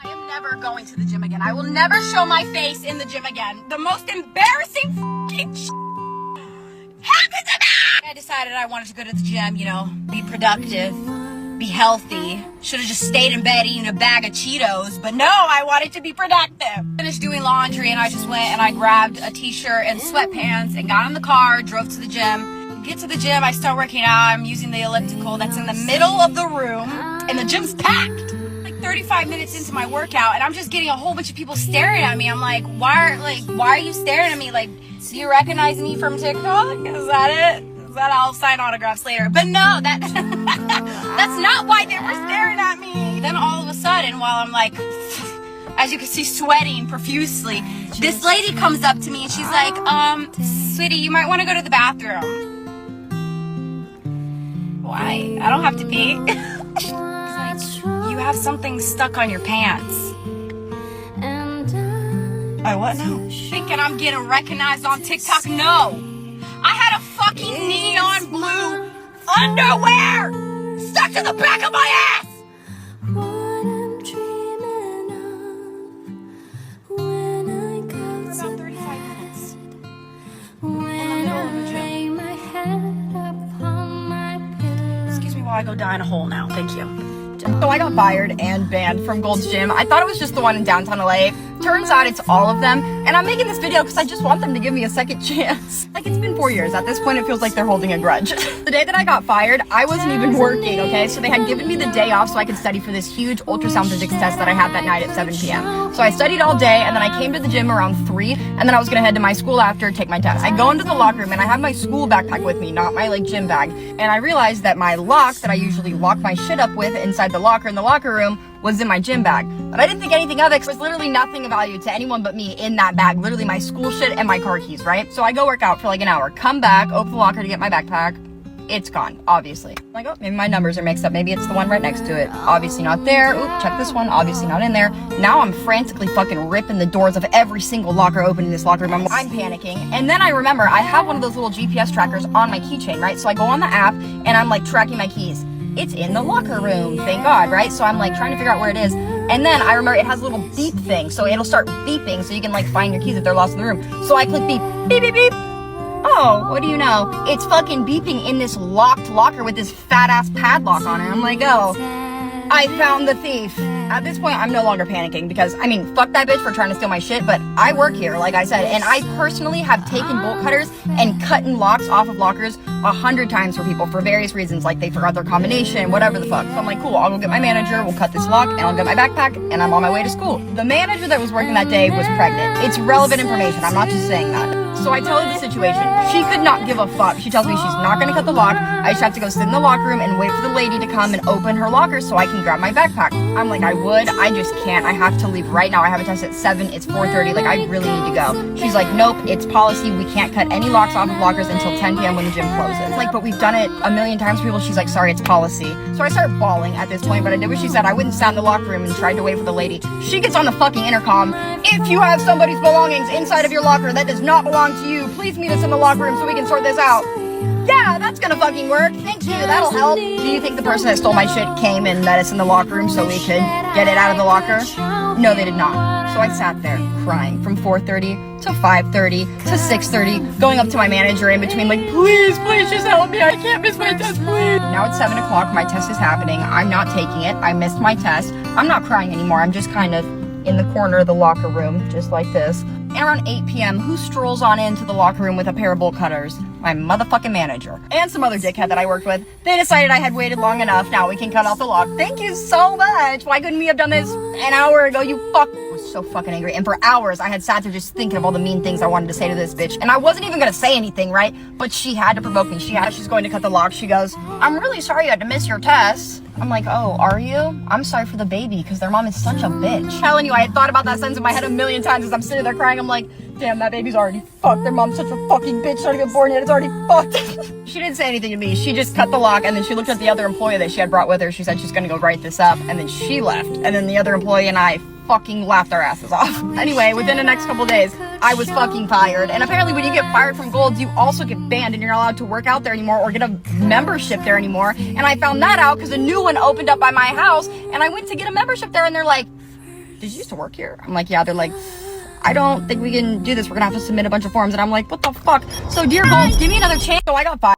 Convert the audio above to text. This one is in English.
I am never going to the gym again. I will never show my face in the gym again. The most embarrassing f***ing happened to me! I decided I wanted to go to the gym, be productive, be healthy. Should have just stayed in bed eating a bag of Cheetos, but no, I wanted to be productive. Finished doing laundry and I just went and I grabbed a t-shirt and sweatpants and got in the car, drove to the gym. Get to the gym, I start working out. I'm using the elliptical that's in the middle of the room and the gym's packed. 35 minutes into my workout and I'm just getting a whole bunch of people staring at me. I'm like, why are you staring at me? Like, do you recognize me from TikTok? Is that it? Is that I'll sign autographs later? But no, that's not why they were staring at me. Then all of a sudden, while I'm like, as you can see, sweating profusely, this lady comes up to me and she's like, sweetie, you might want to go to the bathroom. Why? I don't have to pee. You have something stuck on your pants. What now? Thinking I'm getting recognized on TikTok? No. I had a fucking neon blue underwear stuck to the back of my ass. For about 35 minutes. In the middle of the gym. Excuse me while I go die in a hole now. Thank you. So I got fired and banned from Gold's Gym. I thought it was just the one in downtown LA. Turns out it's all of them. And I'm making this video because I just want them to give me a second chance. Like, it's been 4 years. At this point, it feels like they're holding a grudge. The day that I got fired, I wasn't even working, okay? So they had given me the day off so I could study for this huge ultrasound physics test that I had that night at 7 p.m. So I studied all day, and then I came to the gym around 3, and then I was gonna head to my school after, take my test. I go into the locker room, and I have my school backpack with me, not my, gym bag. And I realized that my lock that I usually lock my shit up with inside the locker in the locker room was in my gym bag. But I didn't think anything of it because there was literally nothing of value to anyone but me in that bag. Literally my school shit and my car keys, right? So I go work out for an hour, come back, open the locker to get my backpack. It's gone, obviously. I'm like, oh, maybe my numbers are mixed up. Maybe it's the one right next to it. Obviously not there. Oop, check this one. Obviously not in there. Now I'm frantically fucking ripping the doors of every single locker open in this locker room. I'm panicking. And then I remember I have one of those little GPS trackers on my keychain, right? So I go on the app and I'm tracking my keys. It's in the locker room, thank God, right? So I'm trying to figure out where it is. And then I remember it has a little beep thing. So it'll start beeping so you can find your keys if they're lost in the room. So I click beep, beep, beep, beep. Oh, what do you know? It's fucking beeping in this locked locker with this fat ass padlock on it. I'm like, oh, I found the thief. At this point, I'm no longer panicking because, fuck that bitch for trying to steal my shit, but I work here, like I said, and I personally have taken bolt cutters and cutting locks off of lockers 100 times for people for various reasons, like they forgot their combination, whatever the fuck. So I'm like, cool, I'll go get my manager, we'll cut this lock, and I'll get my backpack, and I'm on my way to school. The manager that was working that day was pregnant. It's relevant information, I'm not just saying that. So I tell her the situation. She could not give a fuck. She tells me she's not gonna cut the lock. I just have to go sit in the locker room and wait for the lady to come and open her locker so I can grab my backpack. I'm like, I would, I just can't. I have to leave right now. I have a test at 7, it's 4:30, I really need to go. She's like, nope, it's policy. We can't cut any locks off of lockers until 10 p.m. when the gym closes. But we've done it a million times for people. She's like, sorry, it's policy. So I start bawling at this point, but I did what she said. I went and sat in the locker room and tried to wait for the lady. She gets on the fucking intercom. If you have somebody's belongings inside of your locker that does not belong to you, please meet us in the locker room so we can sort this out. Yeah, that's gonna fucking work. Thank you, that'll help. Do you think the person that stole my shit came and met us in the locker room so we could get it out of the locker? No, they did not. So I sat there crying from 4:30 to 5:30 to 6:30, going up to my manager in between please just help me. I can't miss my test, please. Now it's 7 o'clock, my test is happening. I'm not taking it. I missed my test. I'm not crying anymore. I'm just kind of in the corner of the locker room, just like this. And around 8 p.m., who strolls on into the locker room with a pair of bolt cutters? My motherfucking manager. And some other dickhead that I worked with. They decided I had waited long enough. Now we can cut off the lock. Thank you so much. Why couldn't we have done this an hour ago, you fuck? I was so fucking angry. And for hours, I had sat there just thinking of all the mean things I wanted to say to this bitch. And I wasn't even gonna say anything, right? But she had to provoke me. She's going to cut the lock. She goes, I'm really sorry you had to miss your test. I'm like, oh, are you? I'm sorry for the baby because their mom is such a bitch. I'm telling you, I had thought about that sentence in my head a million times as I'm sitting there crying. I'm like, damn, that baby's already fucked. Their mom's such a fucking bitch. She's not even born yet. It's already fucked. She didn't say anything to me. She just cut the lock and then she looked at the other employee that she had brought with her. She said she's gonna go write this up and then she left. And then the other employee and I fucking laughed our asses off. Anyway, within the next couple days, I was fucking fired. And apparently when you get fired from Gold's, you also get banned and you're not allowed to work out there anymore or get a membership there anymore. And I found that out because a new one opened up by my house and I went to get a membership there and they're like, did you used to work here? I'm like, yeah. They're like, I don't think we can do this. We're gonna have to submit a bunch of forms. And I'm like, what the fuck? So dear Gold's, give me another chance. So I got fired.